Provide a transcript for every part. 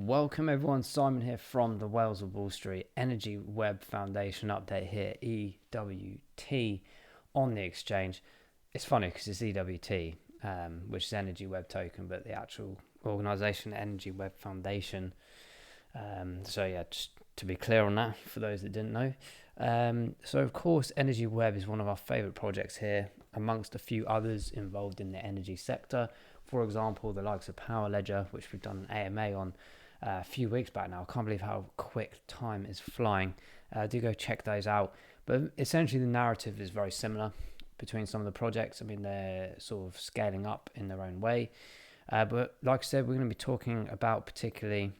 Welcome everyone, Simon here from the Wales of Wall Street Energy Web Foundation update here, EWT on the exchange. It's funny because it's EWT, which is Energy Web Token, but the actual organisation, Energy Web Foundation. Just to be clear on that for those that didn't know. So of course, Energy Web is one of our favourite projects here, amongst a few others involved in the energy sector. For example, the likes of Power Ledger, which we've done an AMA on a few weeks back now. I can't believe how quick time is flying. Do go check those out. But essentially the narrative is very similar between some of the projects. I mean, they're sort of scaling up in their own way. But like I said, we're going to be talking about particularly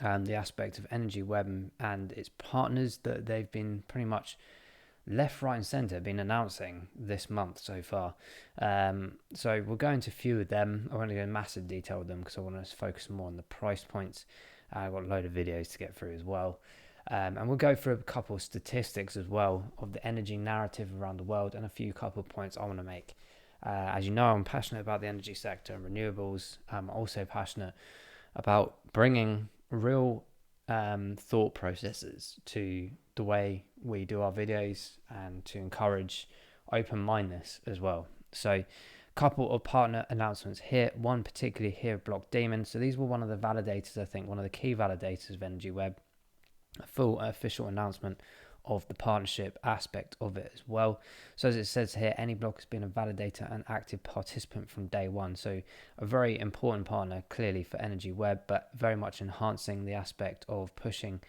the aspect of Energy Web and its partners that they've been pretty much left, right and centre been announcing this month so far. So we'll go into a few of them. I won't go in massive detail with them because I want to focus more on the price points. I've got a load of videos to get through as well. And we'll go through a couple of statistics as well of the energy narrative around the world and a couple of points I want to make. As you know, I'm passionate about the energy sector and renewables. I'm also passionate about bringing real thought processes to the way we do our videos and to encourage open-mindedness as well. So a couple of partner announcements here, one particularly here, Block Daemon. So these were one of the validators, I think one of the key validators of Energy Web. A full official announcement of the partnership aspect of it as well. So as it says here, any block has been a validator and active participant from day one. So a very important partner clearly for Energy Web, but very much enhancing the aspect of pushing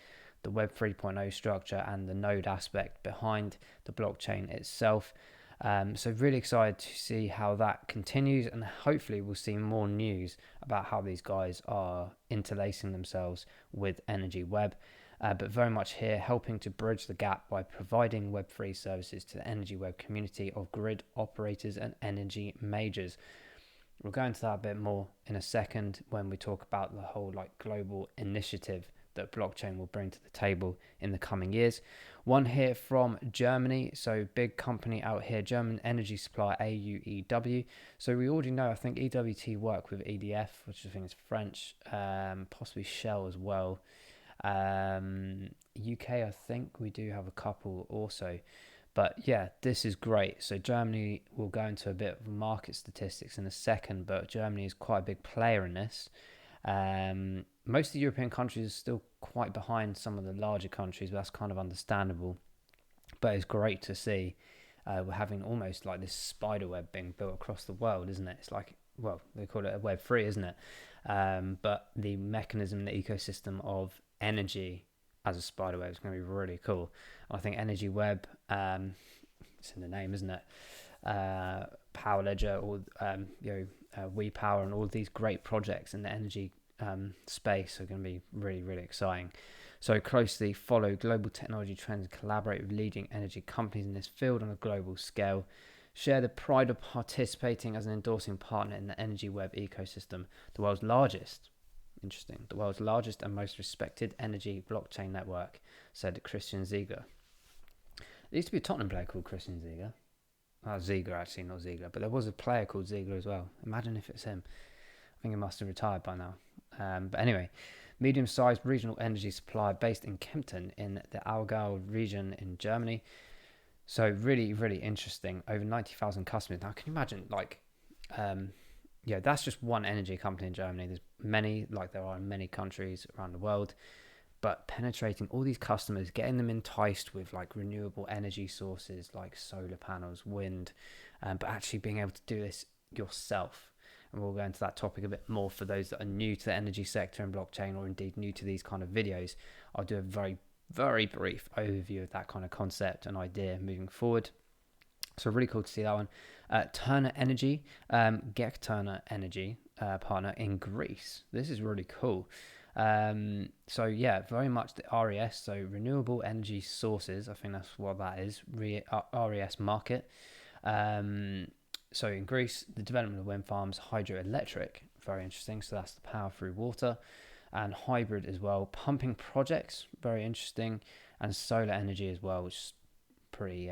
the Web 3.0 structure and the node aspect behind the blockchain itself. So really excited to see how that continues, and hopefully we'll see more news about how these guys are interlacing themselves with Energy Web. But very much here helping to bridge the gap by providing Web3 services to the Energy Web community of grid operators and energy majors. We'll go into that a bit more in a second when we talk about the whole global initiative that blockchain will bring to the table in the coming years. One here from Germany, so big company out here, German energy supplier AUEW. So we already know, I think EWT work with EDF, which I think is French, possibly Shell as well. UK, I think we do have a couple also, but yeah, this is great. So Germany, will go into a bit of market statistics in a second, but Germany is quite a big player in this. Most of the European countries are still quite behind some of the larger countries, but that's kind of understandable. But it's great to see we're having almost like this spider web being built across the world, isn't it? It's like, well, they call it a Web3, isn't it? But the mechanism, the ecosystem of energy as a spider web is going to be really cool. I think Energy Web, it's in the name, isn't it? Power Ledger, or WePower, and all of these great projects in the energy space are going to be really, really exciting. So closely follow global technology trends and collaborate with leading energy companies in this field on a global scale. Share the pride of participating as an endorsing partner in the Energy Web ecosystem, the world's largest and most respected energy blockchain network, said Christian Ziegler. There used to be a Tottenham player called Christian Ziegler. Ziegler, actually, not Ziegler, but there was a player called Ziegler as well. Imagine if it's him. I think he must have retired by now. But anyway, medium-sized regional energy supplier based in Kempten in the Aargau region in Germany. So really, really interesting. Over 90,000 customers. Now, can you imagine, that's just one energy company in Germany. There's many, like there are in many countries around the world. But penetrating all these customers, getting them enticed with renewable energy sources like solar panels, wind, but actually being able to do this yourself. And we'll go into that topic a bit more for those that are new to the energy sector and blockchain, or indeed new to these kind of videos. I'll do a very, very brief overview of that kind of concept and idea moving forward. So really cool to see that one. Turner Energy, get Turner Energy partner in Greece. This is really cool. Very much the RES, so renewable energy sources. I think that's what that is. RES market. So in Greece, the development of wind farms, hydroelectric, very interesting. So that's the power through water, and hybrid as well. Pumping projects, very interesting, and solar energy as well, which is pretty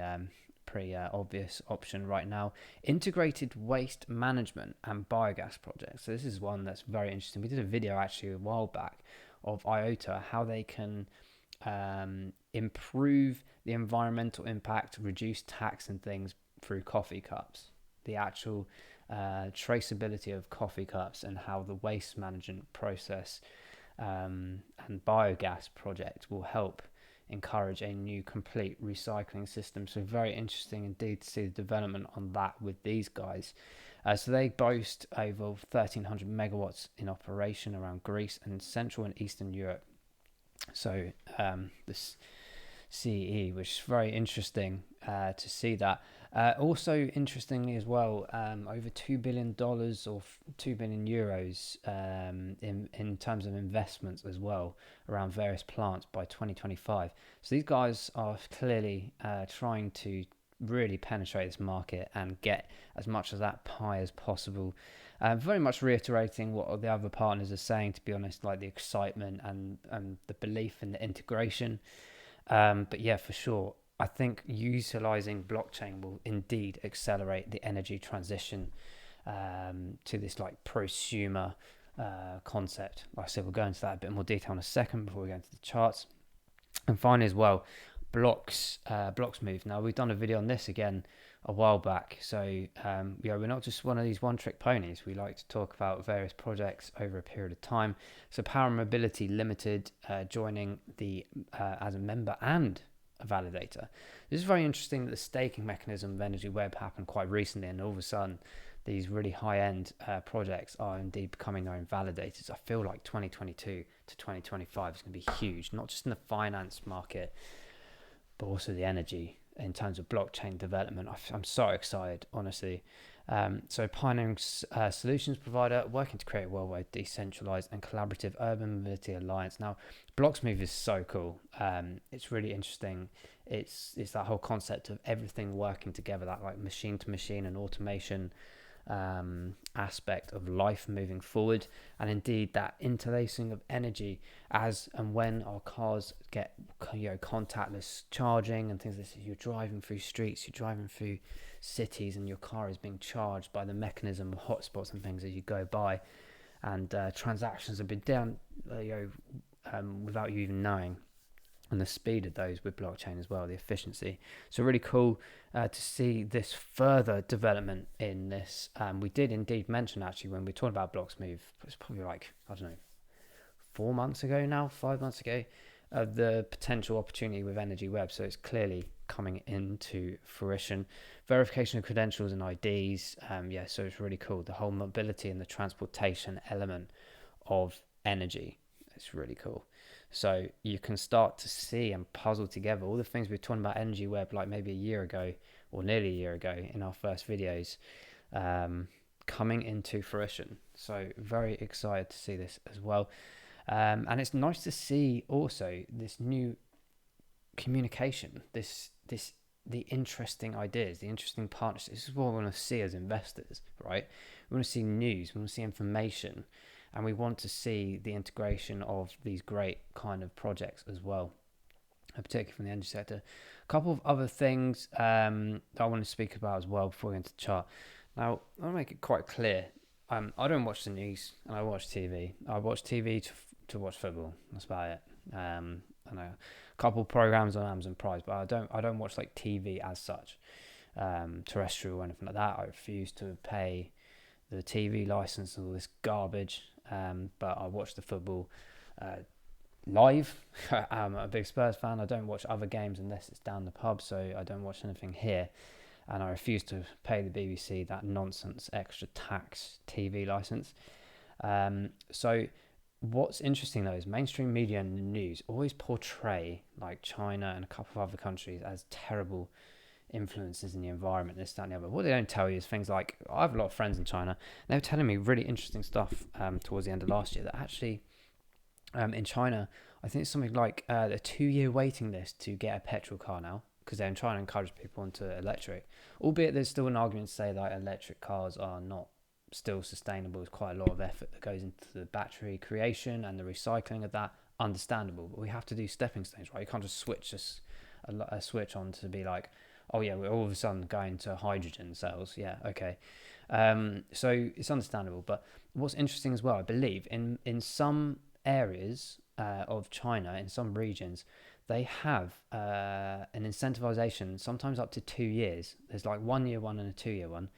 pretty obvious option right now. Integrated waste management and biogas projects. So this is one that's very interesting. We did a video actually a while back of IOTA, how they can improve the environmental impact, reduce tax and things through coffee cups. The actual traceability of coffee cups and how the waste management process and biogas project will help encourage a new complete recycling system. So very interesting indeed to see the development on that with these guys. So they boast over 1,300 megawatts in operation around Greece and Central and Eastern Europe. So this CE, which is very interesting to see that. Also interestingly as well, over $2 billion or 2 billion euros in terms of investments as well around various plants by 2025. So these guys are clearly trying to really penetrate this market and get as much of that pie as possible. Very much reiterating what the other partners are saying, to be honest, like the excitement and the belief in the integration. But yeah, for sure, I think utilizing blockchain will indeed accelerate the energy transition to this like prosumer concept. Like I said, we'll go into that a bit more detail in a second before we go into the charts. And finally as well, blocks move. Now we've done a video on this again a while back, so we're not just one of these one-trick ponies. We like to talk about various projects over a period of time. So Power Mobility Limited joining the as a member and a validator. This is very interesting that the staking mechanism of Energy Web happened quite recently, and all of a sudden these really high-end projects are indeed becoming their own validators. I feel like 2022 to 2025 is going to be huge, not just in the finance market, but also the energy in terms of blockchain development. I'm so excited, honestly. So pioneering solutions provider working to create a worldwide decentralized and collaborative urban mobility alliance. Now, Blocksmove is so cool. It's really interesting. It's that whole concept of everything working together, that like machine to machine and automation aspect of life moving forward, and indeed that interlacing of energy as and when our cars get contactless charging and things like this. You're driving through streets, you're driving through cities, and your car is being charged by the mechanism of hotspots and things as you go by, and transactions have been done without you even knowing. And the speed of those with blockchain as well, the efficiency. So really cool to see this further development in this. We did indeed mention actually when we talked about Blocksmove, it's probably like, I don't know, 5 months ago, the potential opportunity with Energy Web. So it's clearly coming into fruition. Verification of credentials and IDs. So it's really cool. The whole mobility and the transportation element of energy. It's really cool. So you can start to see and puzzle together all the things we were talking about Energy Web like maybe a year ago or nearly a year ago in our first videos coming into fruition. So very excited to see this as well. And it's nice to see also this new communication, the interesting ideas, the interesting partnerships. This is what we want to see as investors, right? We want to see news, we want to see information. And we want to see the integration of these great kind of projects as well, particularly from the energy sector. A couple of other things that I want to speak about as well before we get into the chart. Now, I want to make it quite clear. I don't watch the news and I watch TV. I watch TV to watch football. That's about it. I know a couple of programs on Amazon Prime, but I don't watch like TV as such, terrestrial or anything like that. I refuse to pay the TV license and all this garbage. But I watch the football live. I'm a big Spurs fan. I don't watch other games unless it's down the pub, so I don't watch anything here. And I refuse to pay the BBC that nonsense extra tax TV license. So what's interesting though is mainstream media and the news always portray like China and a couple of other countries as terrible influences in the environment, this, that, and the other. What they don't tell you is things like, I have a lot of friends in China, and they were telling me really interesting stuff towards the end of last year, that actually in China, I think it's something like a 2-year waiting list to get a petrol car now, because they're trying to encourage people into electric, albeit there's still an argument to say that electric cars are not still sustainable. There's quite a lot of effort that goes into the battery creation and the recycling of that, understandable, but we have to do stepping stones, right? You can't just switch a switch on to be like, Oh yeah, we're all of a sudden going to hydrogen cells. Yeah, okay. So it's understandable. But what's interesting as well, I believe, in some areas of China, in some regions, they have an incentivization, sometimes up to 2 years. There's like 1 year one and a 2 year one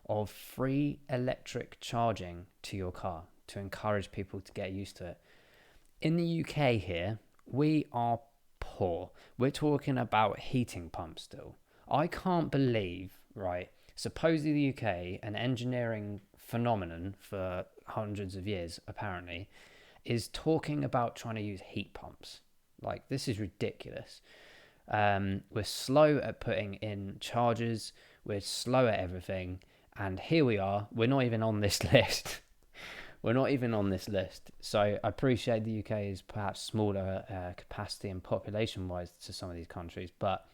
of free electric charging to your car to encourage people to get used to it. In the UK here, we are poor. We're talking about heating pumps still. I can't believe, right? Supposedly the UK, an engineering phenomenon for hundreds of years, apparently, is talking about trying to use heat pumps. Like, this is ridiculous. We're slow at putting in chargers, we're slow at everything, and here we are, we're not even on this list. We're not even on this list. So I appreciate the UK is perhaps smaller capacity and population wise to some of these countries, but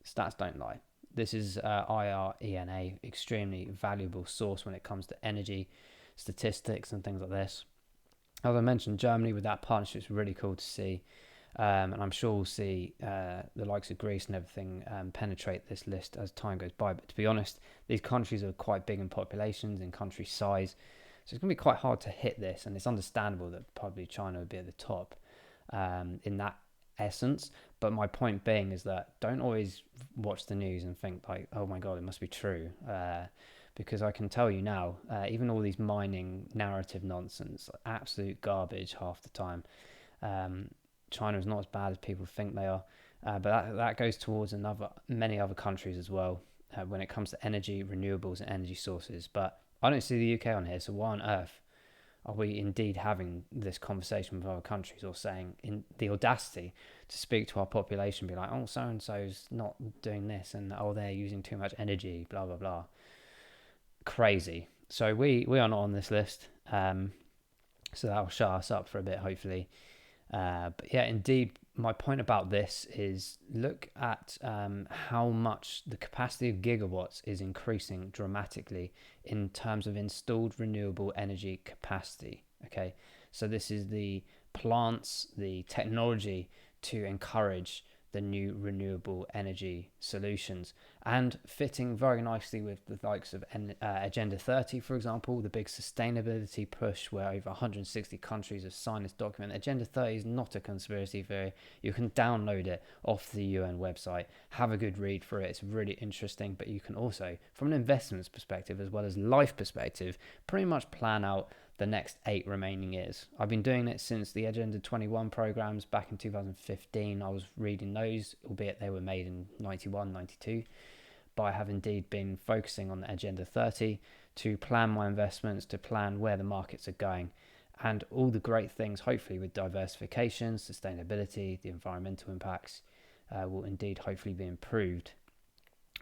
stats don't lie. This is IRENA, extremely valuable source when it comes to energy statistics and things like this. As I mentioned, Germany with that partnership is really cool to see. And I'm sure we'll see the likes of Greece and everything penetrate this list as time goes by. But to be honest, these countries are quite big in populations, in country size. So it's going to be quite hard to hit this. And it's understandable that probably China would be at the top in that essence. But my point being is that don't always watch the news and think like, oh my God, it must be true. Because I can tell you now, even all these mining narrative nonsense, absolute garbage half the time. China is not as bad as people think they are, but that goes towards many other countries as well when it comes to energy, renewables, and energy sources. But I don't see the UK on here, so why on earth are we indeed having this conversation with other countries, or saying in the audacity to speak to our population, be like, oh, so and so's not doing this, and oh, they're using too much energy, blah blah blah. Crazy. So we are not on this list. So that'll shut us up for a bit, hopefully. But yeah, indeed, my point about this is look at how much the capacity of gigawatts is increasing dramatically in terms of installed renewable energy capacity. Okay, so this is the plants, the technology to encourage the new renewable energy solutions, and fitting very nicely with the likes of Agenda 30, for example, the big sustainability push where over 160 countries have signed this document. Agenda 30 is not a conspiracy theory. You can download it off the UN website, have a good read for it. It's really interesting, but you can also, from an investments perspective as well as life perspective, pretty much plan out the next 8 remaining years. I've been doing it since the Agenda 21 programs back in 2015. I was reading those, albeit they were made in 91, 92. But I have indeed been focusing on the Agenda 30 to plan my investments, to plan where the markets are going, and all the great things, hopefully with diversification, sustainability, the environmental impacts will indeed hopefully be improved.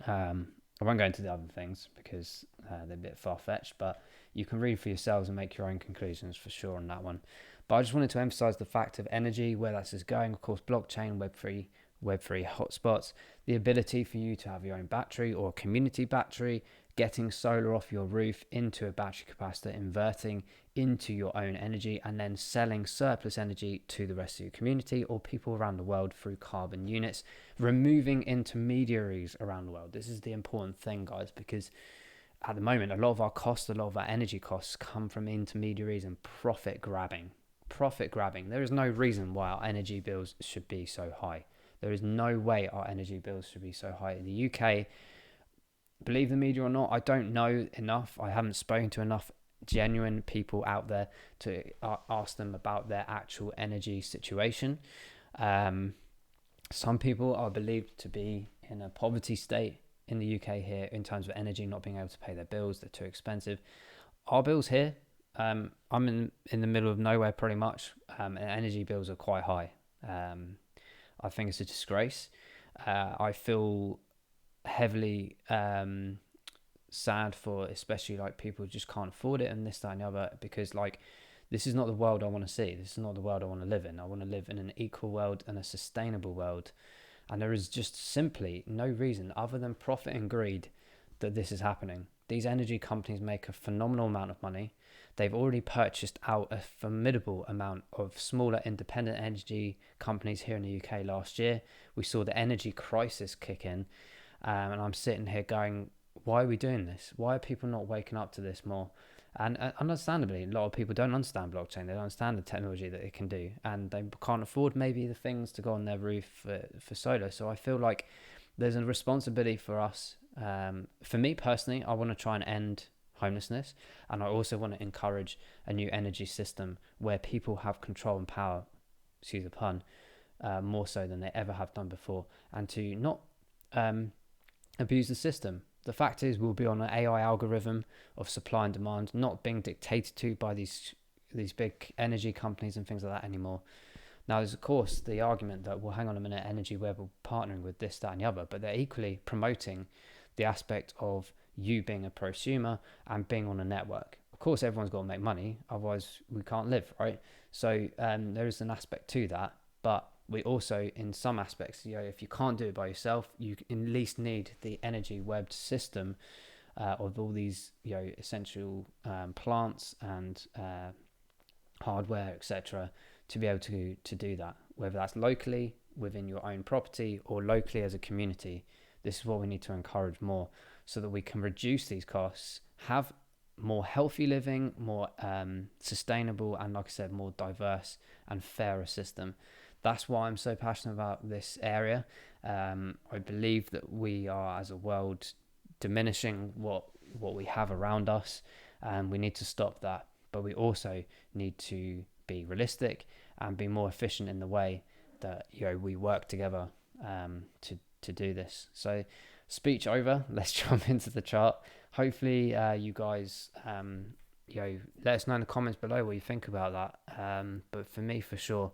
I won't go into the other things because they're a bit far-fetched, but you can read for yourselves and make your own conclusions for sure on that one. But I just wanted to emphasize the fact of energy, where that's going. Of course, blockchain, Web3 hotspots, the ability for you to have your own battery or a community battery, getting solar off your roof into a battery capacitor, inverting into your own energy, and then selling surplus energy to the rest of your community or people around the world through carbon units, removing intermediaries around the world. This is the important thing, guys, because at the moment, a lot of our costs, a lot of our energy costs come from intermediaries and profit grabbing. There is no reason why our energy bills should be so high. There is no way our energy bills should be so high. In the UK, believe the media or not, I don't know enough. I haven't spoken to enough genuine people out there to ask them about their actual energy situation. Some people are believed to be in a poverty state in the UK here in terms of energy, not being able to pay their bills. They're too expensive. Our bills here, I'm in the middle of nowhere pretty much, and energy bills are quite high. I think it's a disgrace. I feel heavily sad for especially like people who just can't afford it and this, that and the other, because like this is not the world I want to see. This is not the world I want to live in. I want to live in an equal world and a sustainable world, and there is just simply no reason other than profit and greed that this is happening. These energy companies make a phenomenal amount of money. they've already purchased out a formidable amount of smaller independent energy companies here in the UK last year. We saw the energy crisis kick in, and I'm sitting here going, why are we doing this? Why are people not waking up to this more? And understandably, a lot of people don't understand blockchain. They don't understand the technology that it can do, and they can't afford maybe the things to go on their roof for solar. So I feel like there's a responsibility for us. For me personally, I want to try and end homelessness, and I also want to encourage a new energy system where people have control and power, excuse the pun, more so than they ever have done before, and to not abuse the system. The fact is, we'll be on an AI algorithm of supply and demand, not being dictated to by these big energy companies and things like that anymore. Now, there's of course the argument that, well, hang on a minute, Energy Web are partnering with this, that, and the other, but they're equally promoting the aspect of you being a prosumer and being on a network. Of course, everyone's got to make money, otherwise we can't live, right? So there is an aspect to that, but we also, in some aspects, if you can't do it by yourself, you at least need the Energy Web system of all these, essential plants and hardware, etc., to be able to do that, whether that's locally within your own property or locally as a community. This is what we need to encourage more, so that we can reduce these costs, have more healthy living, more sustainable, and like I said, more diverse and fairer system. That's why I'm so passionate about this area. I believe that we are, as a world, diminishing what we have around us, and we need to stop that. But we also need to be realistic and be more efficient in the way that we work together to do this. So, speech over. Let's jump into the chart. Hopefully, you guys, let us know in the comments below what you think about that. But for me, for sure,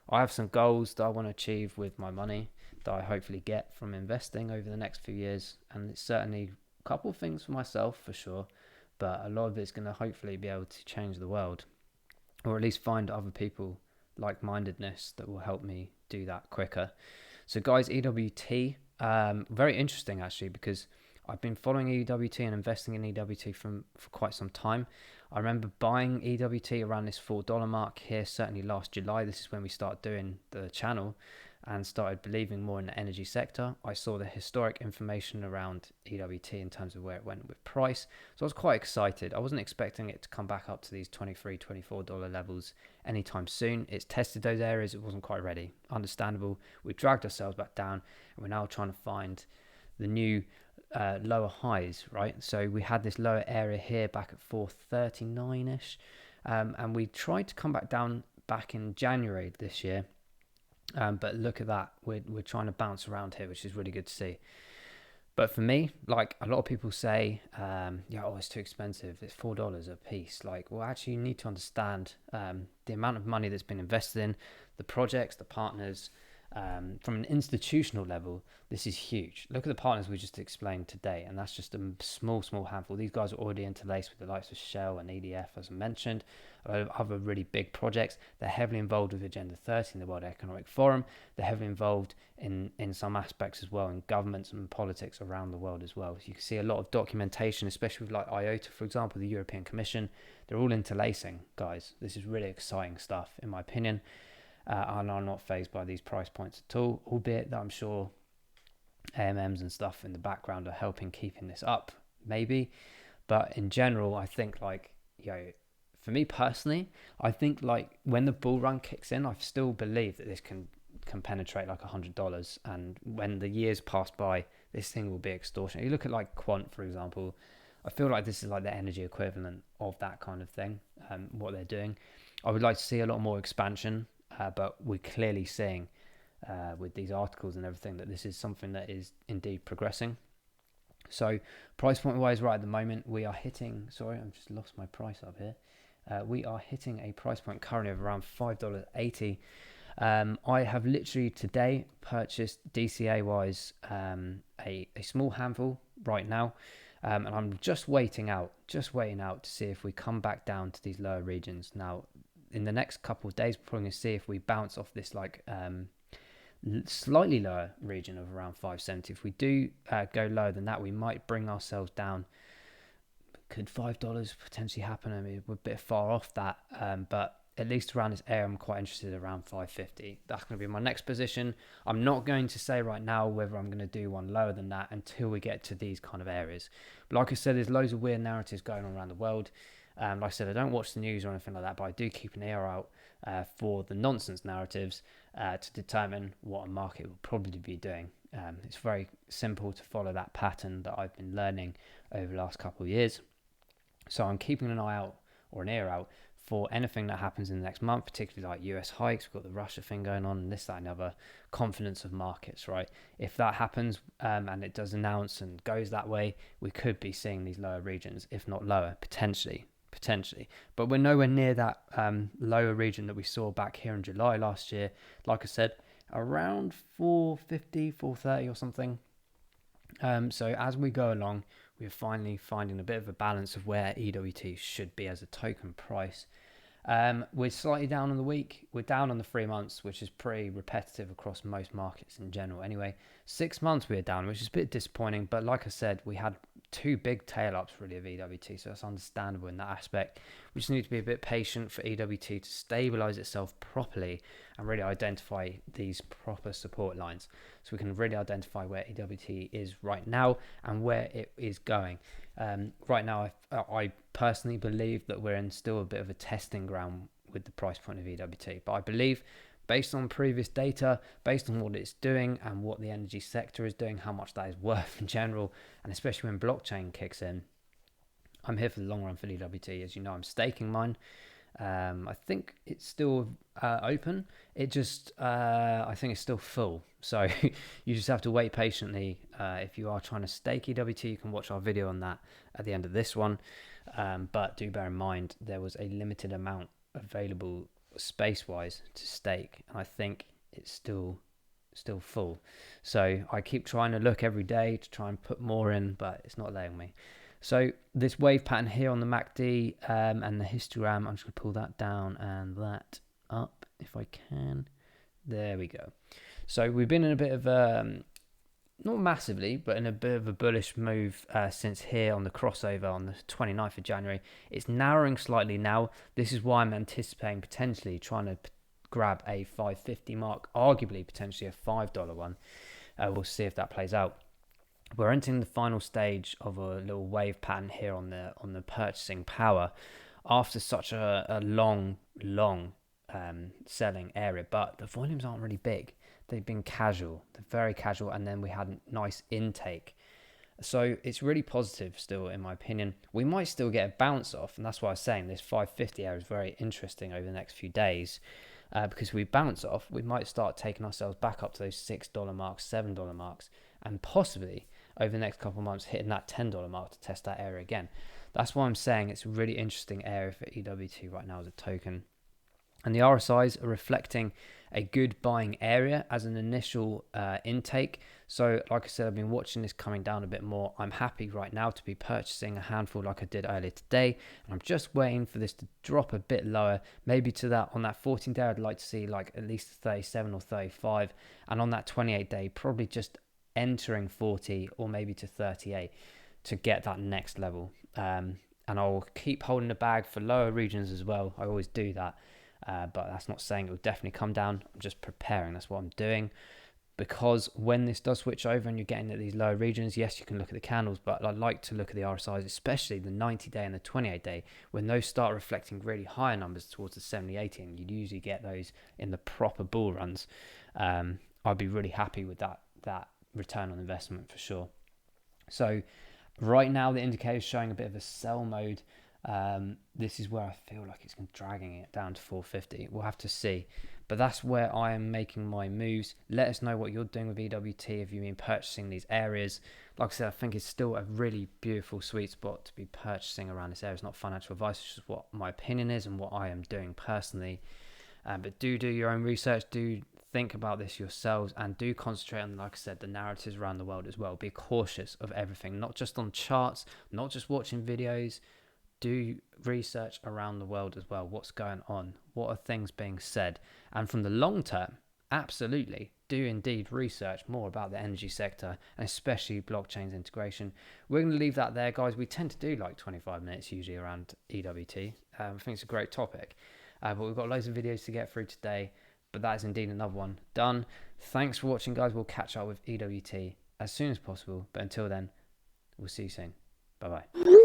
I have some goals that I want to achieve with my money that I hopefully get from investing over the next few years, and it's certainly a couple of things for myself for sure, but a lot of it's going to hopefully be able to change the world, or at least find other people like-mindedness that will help me do that quicker. So guys, EWT, very interesting actually, because I've been following EWT and investing in EWT for quite some time. I remember buying EWT around this $4 mark here, certainly last July. This is when we started doing the channel and started believing more in the energy sector. I saw the historic information around EWT in terms of where it went with price. So I was quite excited. I wasn't expecting it to come back up to these $23, $24 levels anytime soon. It's tested those areas. It wasn't quite ready. Understandable. We dragged ourselves back down, and we're now trying to find the new lower highs, right? So we had this lower area here back at 439-ish, and we tried to come back down back in January this year, but look at that, we're trying to bounce around here, which is really good to see. But for me, like a lot of people say, it's too expensive, it's $4 a piece. Like, well, actually, you need to understand the amount of money that's been invested in the projects, the partners. From an institutional level, this is huge. Look at the partners we just explained today, and that's just a small handful. These guys are already interlaced with the likes of Shell and EDF, as I mentioned, other really big projects. They're heavily involved with Agenda 30 in the World Economic Forum. They're heavily involved in some aspects as well in governments and politics around the world as well. So you can see a lot of documentation, especially with like IOTA, for example, the European Commission. They're all interlacing, guys. This is really exciting stuff, in my opinion. And I'm not fazed by these price points at all, albeit that I'm sure AMMs and stuff in the background are helping keeping this up, maybe. But in general, I think for me personally, I think like when the bull run kicks in, I still believe that this can penetrate like $100, and when the years pass by, this thing will be extortionate. You look at like Quant, for example. I feel like this is like the energy equivalent of that kind of thing, what they're doing. I would like to see a lot more expansion. But we're clearly seeing with these articles and everything that this is something that is indeed progressing. So price point wise, right at the moment, we are hitting, I've just lost my price up here. We are hitting a price point currently of around $5.80. I have literally today purchased DCA wise a small handful right now. And I'm just waiting out to see if we come back down to these lower regions. Now, in the next couple of days, we're probably going to see if we bounce off this slightly lower region of around 570. If we do go lower than that, we might bring ourselves down could $5 potentially happen? I mean, we're a bit far off that, but at least around this area, I'm quite interested around 550. That's going to be my next position. I'm not going to say right now whether I'm going to do one lower than that until we get to these kind of areas. But like I said, there's loads of weird narratives going on around the world. Like I said, I don't watch the news or anything like that, but I do keep an ear out for the nonsense narratives to determine what a market will probably be doing. It's very simple to follow that pattern that I've been learning over the last couple of years. So I'm keeping an eye out or an ear out for anything that happens in the next month, particularly like US hikes. We've got the Russia thing going on, and this, that, and other, confidence of markets, right? If that happens and it does announce and goes that way, we could be seeing these lower regions, if not lower, potentially. But we're nowhere near that lower region that we saw back here in July last year. Like I said, around 450, 430 or something. So as we go along, we're finally finding a bit of a balance of where EWT should be as a token price. We're slightly down on the week. We're down on the 3 months, which is pretty repetitive across most markets in general. Anyway, 6 months we are down, which is a bit disappointing. But like I said, we had 2 big tail ups really of EWT, so that's understandable in that aspect. We just need to be a bit patient for EWT to stabilize itself properly and really identify these proper support lines, so we can really identify where EWT is right now and where it is going. Right now, I personally believe that we're in still a bit of a testing ground with the price point of EWT, but I believe, based on previous data, based on what it's doing and what the energy sector is doing, how much that is worth in general, and especially when blockchain kicks in, I'm here for the long run for EWT. As you know, I'm staking mine. I think it's still open. It just, I think it's still full. So you just have to wait patiently. If you are trying to stake EWT, you can watch our video on that at the end of this one. But do bear in mind, there was a limited amount available space-wise to stake. And I think it's still full. So I keep trying to look every day to try and put more in, but it's not letting me. So this wave pattern here on the MACD and the histogram, I'm just going to pull that down and that up if I can. There we go. So we've been in a bit of a, not massively, but in a bit of a bullish move since here on the crossover on the 29th of January. It's narrowing slightly now. This is why I'm anticipating potentially trying to grab a 550 mark, arguably potentially a $5 one. We'll see if that plays out. We're entering the final stage of a little wave pattern here on the purchasing power after such a long selling area, but the volumes aren't really big. They've been casual, they're very casual, and then we had a nice intake. So it's really positive still, in my opinion. We might still get a bounce off, and that's why I was saying this 550 area is very interesting over the next few days. Because if we bounce off, we might start taking ourselves back up to those $6 marks, $7 marks, and possibly over the next couple of months hitting that $10 mark to test that area again. That's why I'm saying it's a really interesting area for EWT right now as a token. And the RSIs are reflecting a good buying area as an initial intake. So like I said, I've been watching this coming down a bit more. I'm happy right now to be purchasing a handful like I did earlier today. And I'm just waiting for this to drop a bit lower, maybe to that on that 14 day. I'd like to see like at least 37 or 35. And on that 28 day, probably just entering 40 or maybe to 38 to get that next level. And I'll keep holding the bag for lower regions as well. I always do that. But that's not saying it will definitely come down. I'm just preparing. That's what I'm doing. Because when this does switch over and you're getting at these lower regions, yes, you can look at the candles, but I like to look at the RSIs, especially the 90-day and the 28-day, when those start reflecting really higher numbers towards the 70, 80, and you'd usually get those in the proper bull runs. I'd be really happy with that return on investment for sure. So right now, the indicator is showing a bit of a sell mode. This is where I feel like it's dragging it down to 450. We'll have to see, but that's where I am making my moves. Let us know what you're doing with EWT if you've been purchasing these areas. Like I said, I think it's still a really beautiful sweet spot to be purchasing around this area. It's not financial advice, it's just what my opinion is and what I am doing personally. But do your own research, do think about this yourselves, and do concentrate on, like I said, the narratives around the world as well. Be cautious of everything, not just on charts, not just watching videos. Do research around the world as well. What's going on? What are things being said? And from the long term, absolutely, do indeed research more about the energy sector and especially blockchain's integration. We're going to leave that there, guys. We tend to do like 25 minutes usually around EWT. I think it's a great topic, but we've got loads of videos to get through today. But that is indeed another one done. Thanks for watching, guys. We'll catch up with EWT as soon as possible. But until then, we'll see you soon. Bye-bye.